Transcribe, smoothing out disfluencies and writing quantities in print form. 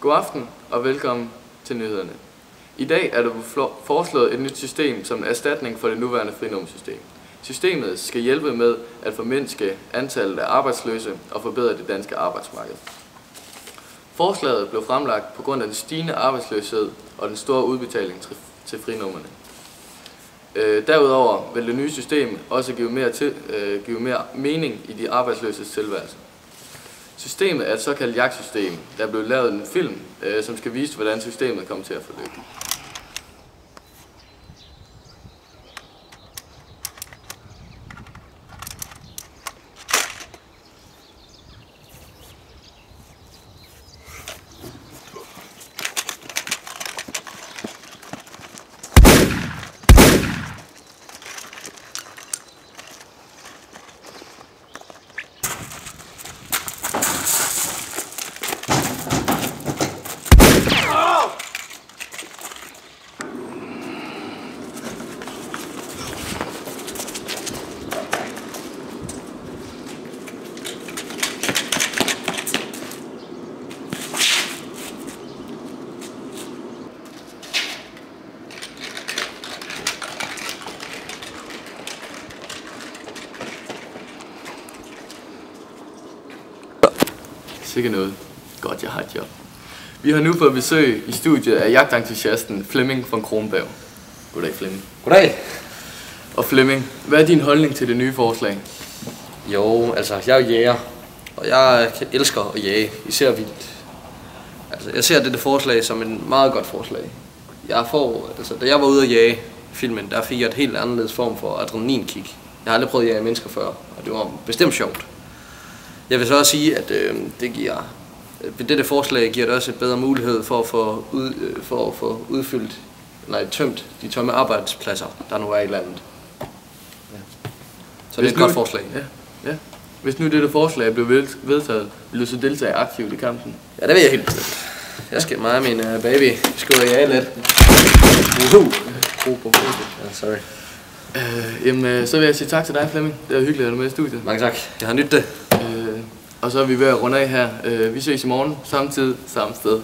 God aften og velkommen til nyhederne. I dag er der foreslået et nyt system som erstatning for det nuværende frinummersystem. Systemet skal hjælpe med at formindske antallet af arbejdsløse og forbedre det danske arbejdsmarked. Forslaget blev fremlagt på grund af den stigende arbejdsløshed og den store udbetaling til frinummerne. Derudover vil det nye system også give mere mening i de arbejdsløses tilværelse. Systemet er et såkaldt jagtsystem, der er blevet lavet en film, som skal vise, hvordan systemet kommer til at forløbe. Sikke noget. Godt, jeg har et job. Vi har nu fået besøg i studiet af jagtentusiasten Flemming von Kronberg. Goddag, Flemming. Goddag. Og Flemming, hvad er din holdning til det nye forslag? Jo, altså jeg er jæger, og jeg elsker at jage, især vildt. Altså jeg ser dette forslag som en meget godt forslag. Da jeg var ude at jage filmen, der fik jeg et helt anderledes form for adrenalinkick. Jeg har aldrig prøvet at jage mennesker før, og det var bestemt sjovt. Jeg vil så også sige, at dette forslag giver det også et bedre mulighed for at få tømt de tomme arbejdspladser, der nu er i landet. Ja. Så det er et godt forslag. Ja. Hvis nu dette forslag blev vedtaget, vil du så deltage aktivt i kampen? Ja, det vil jeg helt bestemt. Jeg skal mig og min baby skal ud og jage lidt. Sorry. Så vil jeg sige tak til dig, Flemming. Det var hyggeligt at du med i studiet. Mange tak. Jeg har nydt det. Og så er vi ved at runde af her. Vi ses i morgen, samme tid, samme sted.